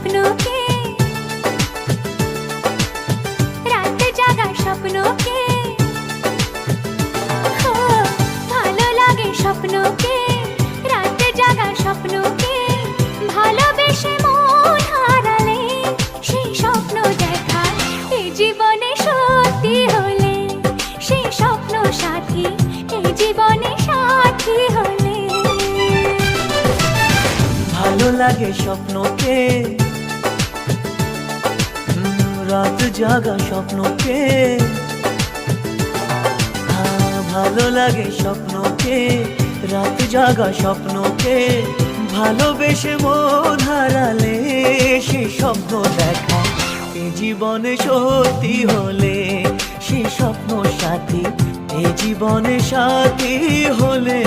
স্বপ্নকে, রাত জাগা স্বপ্নকে, ও ভালো লাগে স্বপ্নকে, রাত জাগা স্বপ্নকে, ভালোবেসে মন হারালে সেই স্বপ্ন দেখা এই জীবনে সত্যি হলে, সেই স্বপ্ন সাথী এই জীবনে সাথী হলে। ভালো লাগে স্বপ্নকে, রাত জাগা স্বপ্নকে, ভালো লাগে স্বপ্নকে, রাত জাগা স্বপ্নকে, ভালোবেসে মন হারালে সেই স্বপ্ন দেখা এই জীবনে সত্যি হলে, সেই স্বপ্ন সাথী এই জীবনে সাথী হলে।